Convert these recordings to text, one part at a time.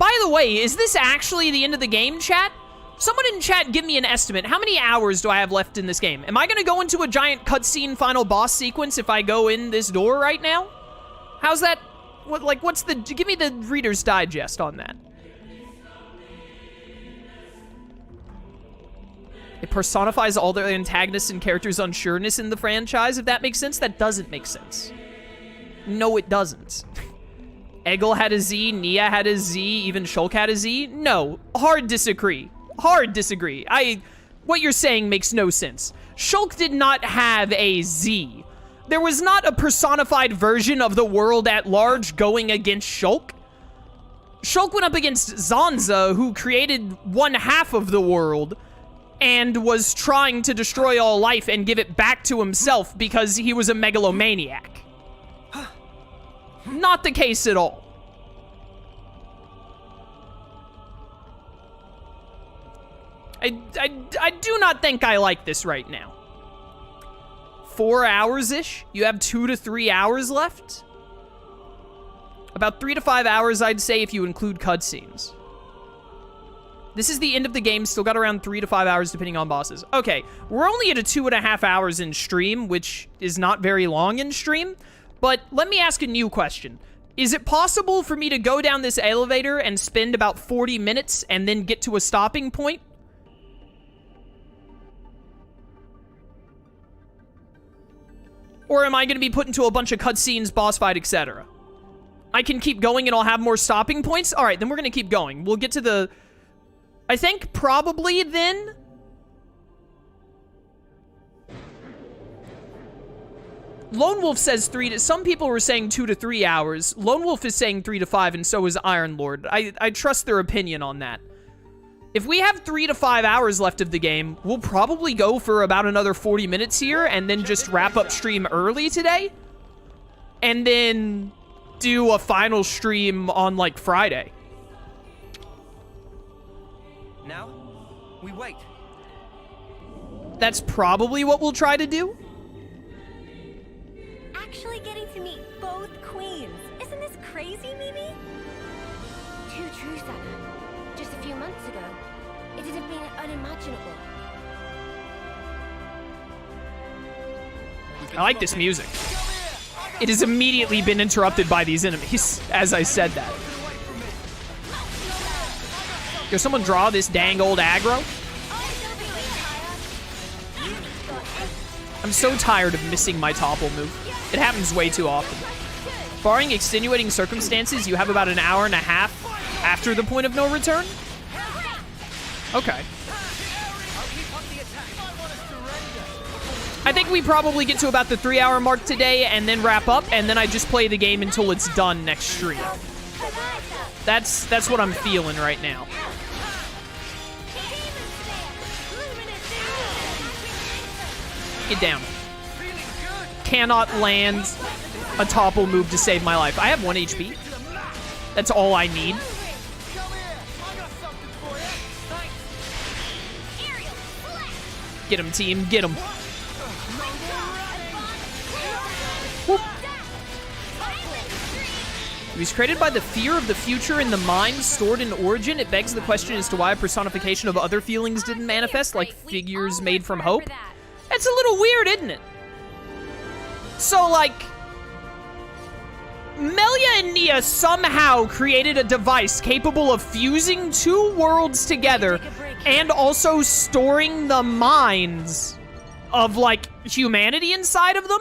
By the way, is this actually the end of the game, chat? Someone in chat give me an estimate. How many hours do I have left in this game? Am I gonna go into a giant cutscene final boss sequence if I go in this door right now? How's that? What's the... Give me the Reader's Digest on that. It personifies all the antagonists and characters' unsureness in the franchise, if that makes sense. That doesn't make sense. No, it doesn't. Eggle had a Z, Nia had a Z, even Shulk had a Z. No, hard disagree. Hard disagree. What you're saying makes no sense. Shulk did not have a Z. There was not a personified version of the world at large going against Shulk. Shulk went up against Zanza, who created one half of the world and was trying to destroy all life and give it back to himself because he was a megalomaniac. Not the case at all. I do not think I like this right now. 4 hours-ish? You have 2 to 3 hours left? About 3 to 5 hours, I'd say, if you include cutscenes. This is the end of the game. Still got around 3 to 5 hours, depending on bosses. Okay, we're only at a 2.5 hours in stream, which is not very long in stream. But let me ask a new question. Is it possible for me to go down this elevator and spend about 40 minutes and then get to a stopping point? Or am I going to be put into a bunch of cutscenes, boss fight, etc.? I can keep going and I'll have more stopping points? Alright, then we're going to keep going. We'll get to the... I think probably then... Lone Wolf says 3 to... Some people were saying 2 to 3 hours. Lone Wolf is saying 3 to 5, and so is Iron Lord. I trust their opinion on that. If we have 3 to 5 hours left of the game, we'll probably go for about another 40 minutes here, and then just wrap up stream early today. And then do a final stream on, like, Friday. Now, we wait. That's probably what we'll try to do. Actually getting to meet both queens. Isn't this crazy, Mimi? Too true, Sana. Just a few months ago, it'd have been unimaginable. I like this music. It has immediately been interrupted by these enemies, as I said that. Can someone draw this dang old aggro? I'm so tired of missing my topple move. It happens way too often. Barring extenuating circumstances, you have about an hour and a half after the point of no return? Okay. I think we probably get to about the 3-hour mark today and then wrap up, and then I just play the game until it's done next stream. That's what I'm feeling right now. Get down. Cannot land a topple move to save my life. I have 1 HP. That's all I need. Get him, team. Get him. Whoop. He was created by the fear of the future in the mind stored in origin. It begs the question as to why a personification of other feelings didn't manifest, like figures made from hope. That's a little weird, isn't it? So, like, Melia and Nia somehow created a device capable of fusing 2 worlds together and also storing the minds of, like, humanity inside of them.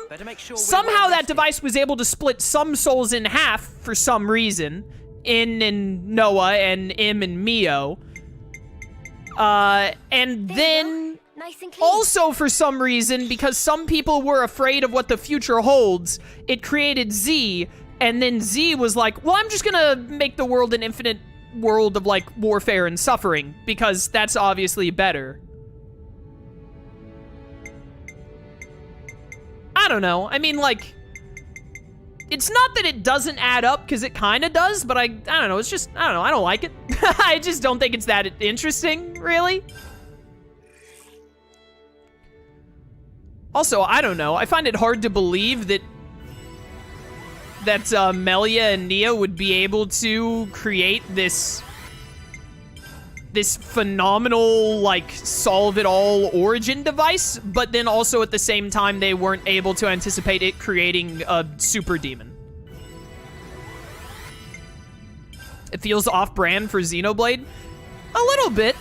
Somehow that device was able to split some souls in half for some reason. In and Noah and Im and Mio. And then... also, for some reason, because some people were afraid of what the future holds, it created Z, and then Z was like, well, I'm just gonna make the world an infinite world of, like, warfare and suffering, because that's obviously better. I don't know. I mean, like, it's not that it doesn't add up, because it kind of does, but I don't know. It's just, I don't know. I don't like it. I just don't think it's that interesting, really. Also, I don't know. I find it hard to believe that Melia and Nia would be able to create this this phenomenal, like, solve-it-all origin device, but then also at the same time they weren't able to anticipate it creating a super demon. It feels off-brand for Xenoblade. A little bit.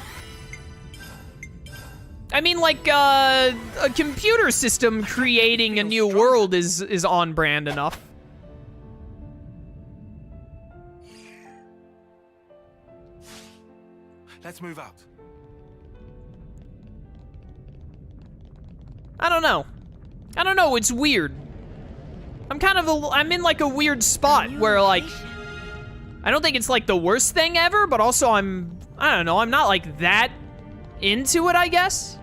I mean, like, a computer system creating a new world is on-brand enough. Let's move out. I don't know, it's weird. I'm in, like, a weird spot where, like, I don't think it's, like, the worst thing ever, but also I don't know, I'm not, like, that into it, I guess.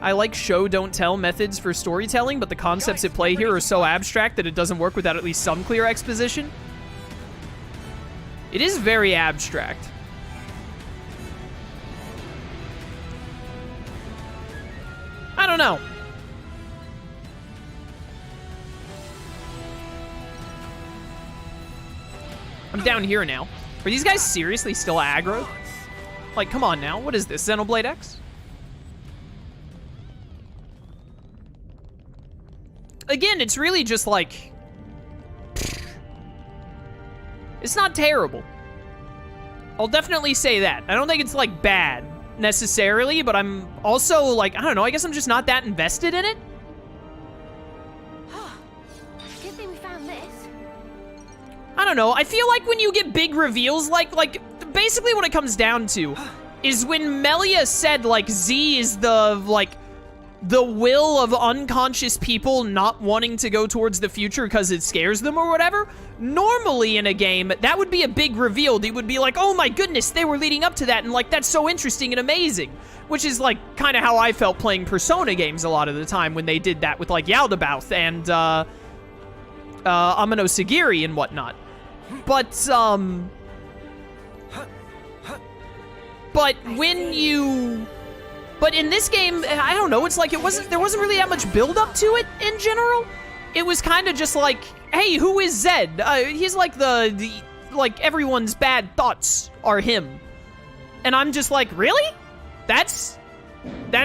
I like show, don't tell methods for storytelling, but the concepts at play here are so abstract that it doesn't work without at least some clear exposition. It is very abstract. I don't know. I'm down here now. Are these guys seriously still aggro? Like, come on now. What is this, Xenoblade X? Again, it's really just like... It's not terrible. I'll definitely say that. I don't think it's, like, bad, necessarily, but I'm also, like, I don't know, I guess I'm just not that invested in it. Good thing we found this. I don't know, I feel like when you get big reveals, like, basically what it comes down to is when Melia said, like, Z is the, like, the will of unconscious people not wanting to go towards the future because it scares them or whatever. Normally in a game, that would be a big reveal. They would be like, oh my goodness, they were leading up to that, and like, that's so interesting and amazing. Which is like, kind of how I felt playing Persona games a lot of the time when they did that with like Yaldabaoth and Amano Sagiri and whatnot. But when you... But in this game, I don't know, it's like there wasn't really that much build up to it in general. It was kind of just like, hey, who is Zed? He's like like everyone's bad thoughts are him. And I'm just like, really? That's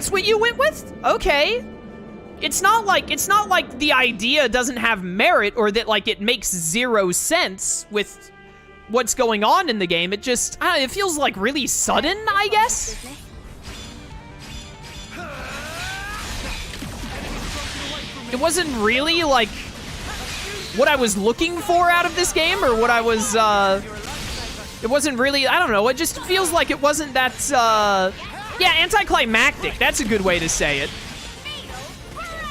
what you went with? Okay. It's not like the idea doesn't have merit or that like it makes zero sense with what's going on in the game. It just, it feels like really sudden, I guess. It wasn't really, like, what I was looking for out of this game, or what I was, it wasn't really, I don't know, it just feels like it wasn't that, yeah, anticlimactic, that's a good way to say it.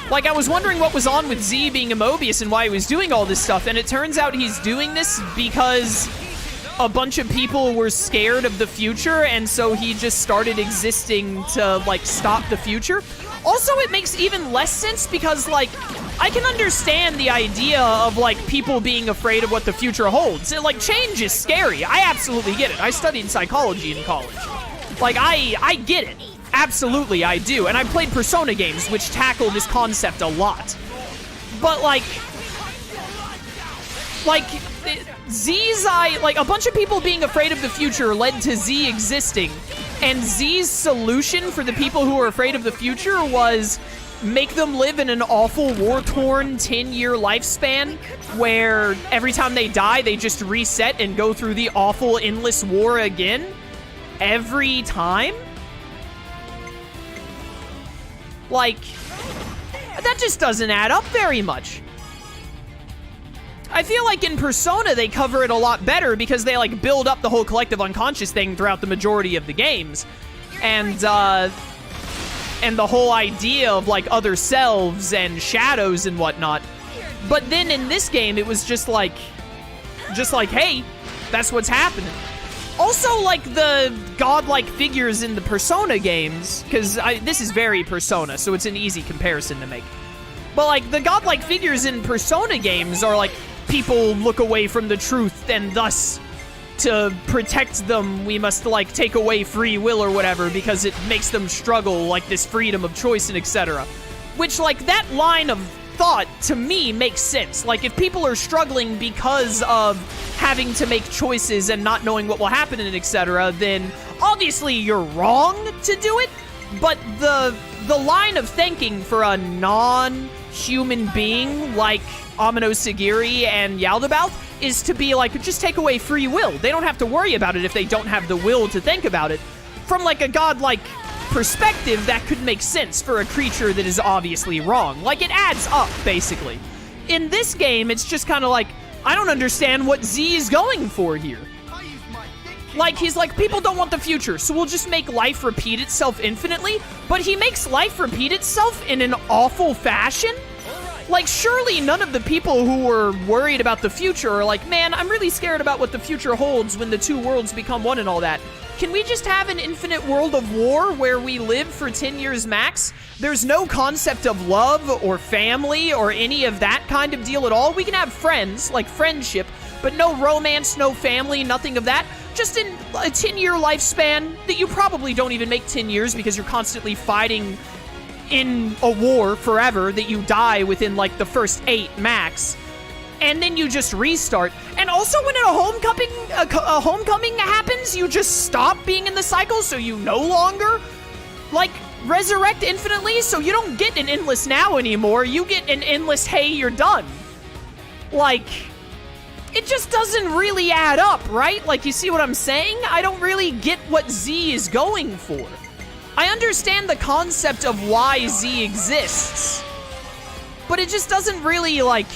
Like, I was wondering what was on with Z being a Mobius and why he was doing all this stuff, and it turns out he's doing this because a bunch of people were scared of the future, and so he just started existing to, like, stop the future. Also, it makes even less sense because, like, I can understand the idea of, like, people being afraid of what the future holds. Like, change is scary. I absolutely get it. I studied psychology in college. Like, I get it. Absolutely, I do. And I played Persona games, which tackle this concept a lot. But, like, Z's like, a bunch of people being afraid of the future led to Z existing. And Z's solution for the people who are afraid of the future was make them live in an awful war-torn 10-year lifespan where every time they die, they just reset and go through the awful endless war again. Every time? Like, that just doesn't add up very much. I feel like in Persona, they cover it a lot better because they, like, build up the whole collective unconscious thing throughout the majority of the games. And the whole idea of, like, other selves and shadows and whatnot. But then in this game, it was just like, hey, that's what's happening. Also, like, the godlike figures in the Persona games, because this is very Persona, so it's an easy comparison to make. But, like, the godlike figures in Persona games are, like, people look away from the truth, and thus, to protect them, we must, like, take away free will or whatever, because it makes them struggle, like, this freedom of choice and etc. Which, like, that line of thought, to me, makes sense. Like, if people are struggling because of having to make choices and not knowing what will happen and etc., then obviously you're wrong to do it, but the line of thinking for a non-human being like Amino Sagiri and Yaldabaoth is to be like, just take away free will. They don't have to worry about it if they don't have the will to think about it. From like a godlike perspective, that could make sense for a creature that is obviously wrong. Like, it adds up, basically. In this game, it's just kind of like, I don't understand what Z is going for here. Like, he's like, people don't want the future, so we'll just make life repeat itself infinitely, but he makes life repeat itself in an awful fashion? Like, surely none of the people who were worried about the future are like, man, I'm really scared about what the future holds when the two worlds become one and all that. Can we just have an infinite world of war where we live for 10 years max? There's no concept of love or family or any of that kind of deal at all. We can have friends, like friendship, but no romance, no family, nothing of that. Just in a 10-year lifespan that you probably don't even make 10 years because you're constantly fighting in a war forever that you die within like the first 8 max. And then you just restart. And also when a homecoming happens, you just stop being in the cycle, so you no longer like resurrect infinitely, so you don't get an endless now anymore. You get an endless, hey, you're done. Like, it just doesn't really add up, right? Like, you see what I'm saying? I don't really get what Z is going for. I understand the concept of why Z exists, but it just doesn't really, like,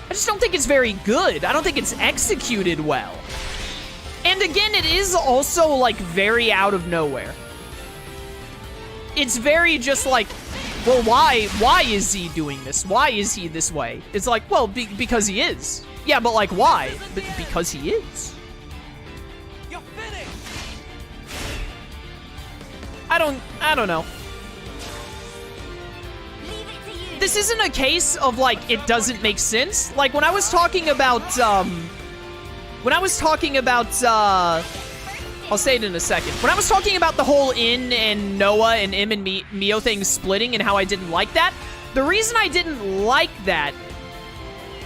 I just don't think it's very good. I don't think it's executed well. And again, it is also, like, very out of nowhere. It's very just like, well, why is Z doing this? Why is he this way? It's like, well, because he is. Yeah, but like, why? But because he is. You're finished. I don't know. This isn't a case of like, it doesn't make sense. Like when I was talking about, I'll say it in a second. When I was talking about the whole In and Noah and Im and Mio thing splitting and how I didn't like that, the reason I didn't like that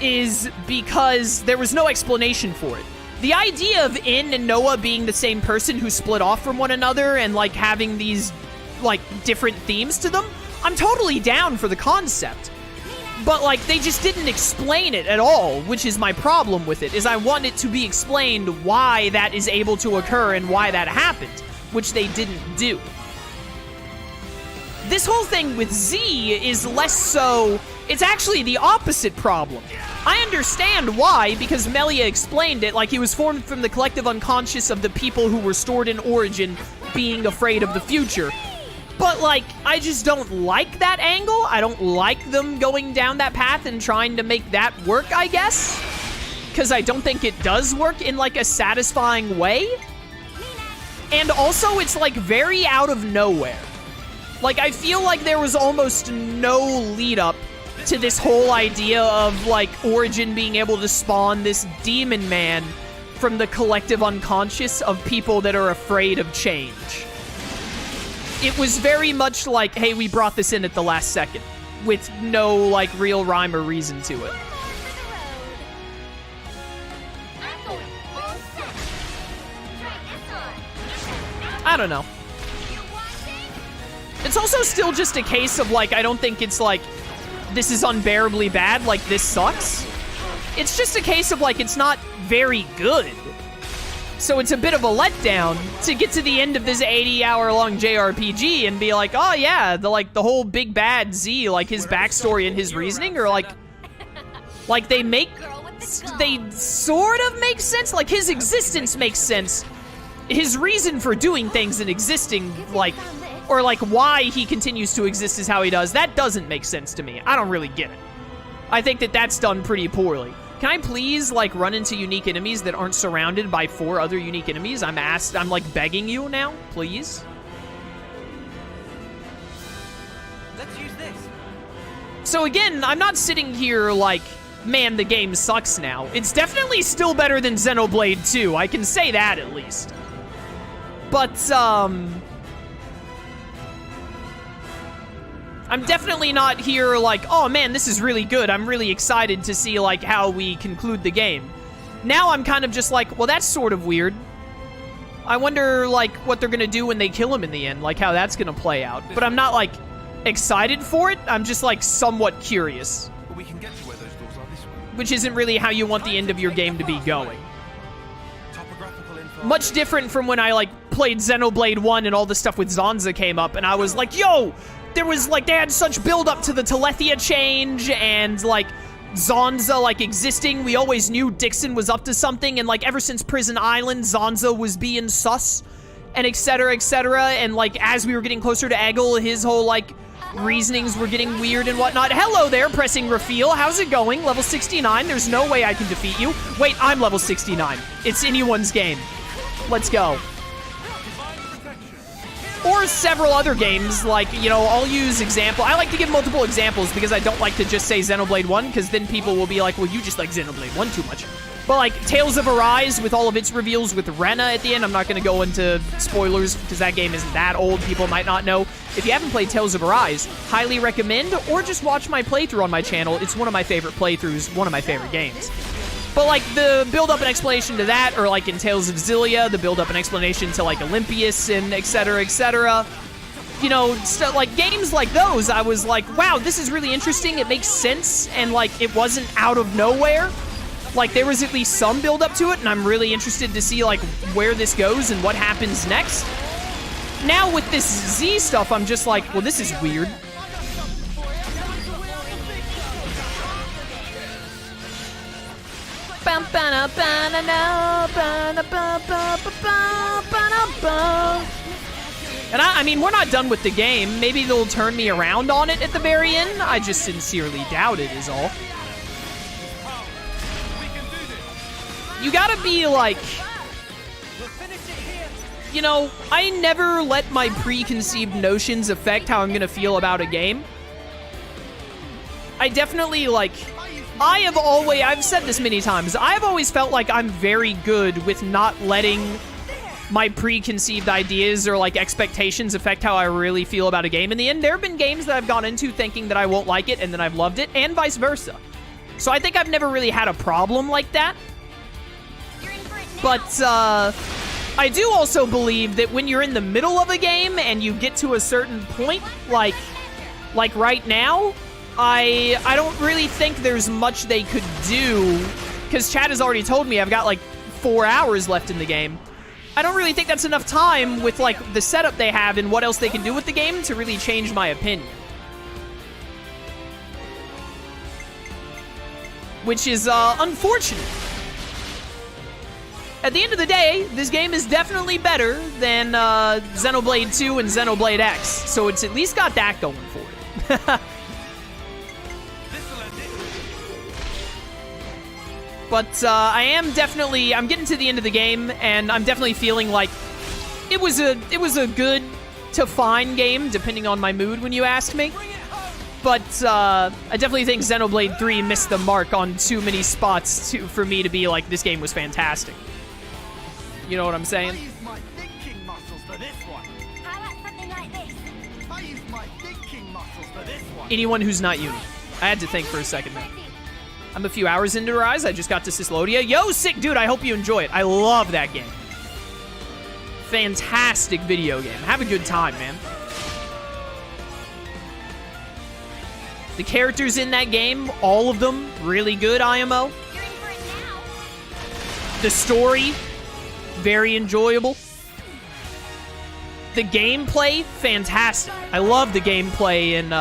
is because there was no explanation for it. The idea of In and Noah being the same person who split off from one another and like having these like different themes to them, I'm totally down for the concept. But like they just didn't explain it at all, which is my problem with it, is I want it to be explained why that is able to occur and why that happened, which they didn't do. This whole thing with Z is less so, it's actually the opposite problem. I understand why, because Melia explained it, like he was formed from the collective unconscious of the people who were stored in Origin being afraid of the future. But, like, I just don't like that angle. I don't like them going down that path and trying to make that work, I guess. Because I don't think it does work in, like, a satisfying way. And also, it's, like, very out of nowhere. Like, I feel like there was almost no lead-up to this whole idea of, like, Origin being able to spawn this demon man from the collective unconscious of people that are afraid of change. It was very much like, hey, we brought this in at the last second, with no, like, real rhyme or reason to it. I don't know. It's also still just a case of, like, I don't think it's, like, this is unbearably bad, like, this sucks. It's just a case of, like, it's not very good. So it's a bit of a letdown to get to the end of this 80-hour-long JRPG and be like, oh yeah, the whole big bad Z, like his backstory and his reasoning are like they sort of make sense. Like his existence makes sense. His reason for doing things and existing, like, or like why he continues to exist is how he does, that doesn't make sense to me. I don't really get it. I think that that's done pretty poorly. Can I please, like, run into unique enemies that aren't surrounded by 4 other unique enemies? I'm like, begging you now, please. Let's use this. So again, I'm not sitting here like, man, the game sucks now. It's definitely still better than Xenoblade 2. I can say that at least. But, I'm definitely not here like, oh man, this is really good. I'm really excited to see like how we conclude the game. Now I'm kind of just like, well, that's sort of weird. I wonder like what they're gonna do when they kill him in the end, like how that's gonna play out. But I'm not like excited for it. I'm just like somewhat curious. But we can get to where those doors are this way. Which isn't really how you want the end of your game to be going. Topographical info. Much different from when I like played Xenoblade 1 and all the stuff with Zanza came up and I was like, yo, there was like, they had such build up to the Telethia change and like Zanza like existing. We always knew Dixon was up to something and like ever since Prison Island, Zanza was being sus and etc, etc. And like as we were getting closer to Eggle, his whole like reasonings were getting weird and whatnot. Hello there, pressing reveal. How's it going? Level 69. There's no way I can defeat you. Wait, I'm level 69. It's anyone's game. Let's go. Or several other games, like, you know, I'll use example. I like to give multiple examples because I don't like to just say Xenoblade 1, because then people will be like, well, you just like Xenoblade 1 too much. But like Tales of Arise with all of its reveals with Rena at the end, I'm not going to go into spoilers because that game isn't that old. People might not know. If you haven't played Tales of Arise, highly recommend, or just watch my playthrough on my channel. It's one of my favorite playthroughs, one of my favorite games. But like the build-up and explanation to that, or like in Tales of Xillia, the build-up and explanation to like Olympius and etc, etc. You know, like games like those, I was like, wow, this is really interesting. It makes sense, and like it wasn't out of nowhere. Like there was at least some build-up to it, and I'm really interested to see like where this goes and what happens next. Now with this Z stuff, I'm just like, well, this is weird. And I mean, we're not done with the game. Maybe they'll turn me around on it at the very end. I just sincerely doubt it is all. You gotta be like, you know, I never let my preconceived notions affect how I'm gonna feel about a game. I definitely like, I've said this many times, I've always felt like I'm very good with not letting my preconceived ideas or like expectations affect how I really feel about a game. In the end, there have been games that I've gone into thinking that I won't like it and then I've loved it, and vice versa. So I think I've never really had a problem like that. But I do also believe that when you're in the middle of a game and you get to a certain point, like right now, I don't really think there's much they could do, because Chad has already told me I've got like 4 hours left in the game. I don't really think that's enough time with like the setup they have and what else they can do with the game to really change my opinion. Which is unfortunate. At the end of the day, this game is definitely better than Xenoblade 2 and Xenoblade X, so it's at least got that going for it. But I'm getting to the end of the game, and I'm definitely feeling like it was a good to fine game, depending on my mood when you asked me. But I definitely think Xenoblade 3 missed the mark on too many spots for me to be like, this game was fantastic. You know what I'm saying? I use my thinking muscles for this one. How about something like this? I use my thinking muscles for this one. Anyone who's not Uni. I had to think for a second there. I'm a few hours into Rise. I just got to Cyslodia. Yo, sick dude, I hope you enjoy it. I love that game. Fantastic video game. Have a good time, man. The characters in that game, all of them, really good, IMO. You're in for it now. The story, very enjoyable. The gameplay, fantastic. I love the gameplay in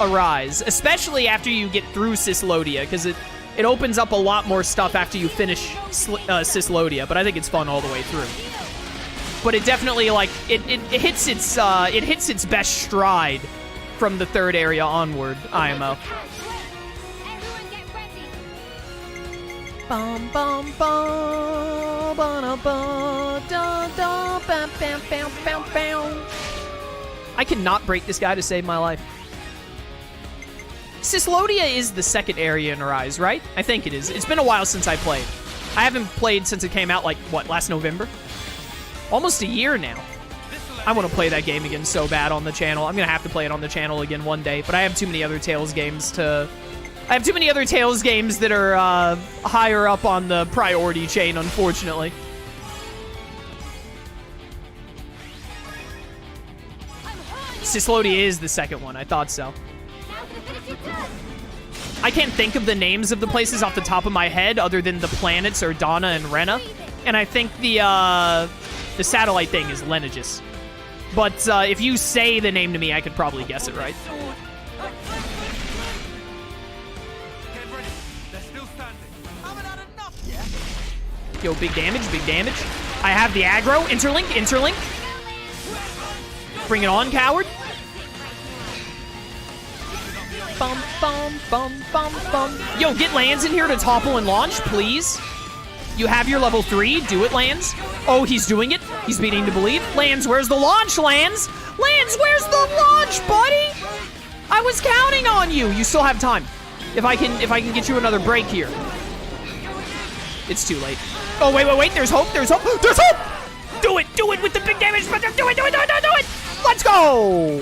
Arise, especially after you get through Cyslodia, because it opens up a lot more stuff after you finish Cyslodia, but I think it's fun all the way through. But it definitely, like, it hits its best stride from the third area onward, IMO. Everyone get ready. Bum bum bum ba ba da da bam bam bam bam bam. I cannot break this guy to save my life. Cyslodia is the second area in Arise, right? I think it is. It's been a while since I played. I haven't played since it came out, like, what, last November? Almost a year now. I want to play that game again so bad on the channel. I'm gonna have to play it on the channel again one day, but I have too many other Tales games to... I have too many other Tales games that are higher up on the priority chain, unfortunately. Sislody is the second one. I thought so. I can't think of the names of the places off the top of my head other than the planets are Donna and Rena. And I think the satellite thing is Lenegis. But if you say the name to me, I could probably guess it right. Get ready. They're still standing. Haven't had enough yet. Yo, big damage, big damage. I have the aggro. Interlink, interlink. Bring it on, coward. Bum, bum, bum, bum, bum. Yo, get Lands in here to topple and launch, please. You have your level 3. Do it, Lands. Oh, he's doing it. He's beginning to believe. Lands, where's the launch, Lands? Lands, where's the launch, buddy? I was counting on you. You still have time. If I can get you another break here. It's too late. Oh, wait. There's hope. There's hope. There's hope. Do it with the big damage. Do it. Let's go.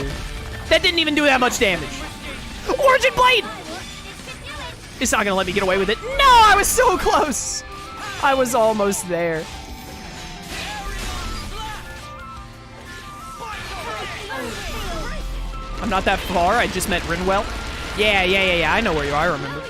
That didn't even do that much damage. Origin Blade. It's not gonna let me get away with it. No, I was so close. I was almost there. I'm not that far. I just met Rinwell. Yeah. I know where you are. I remember.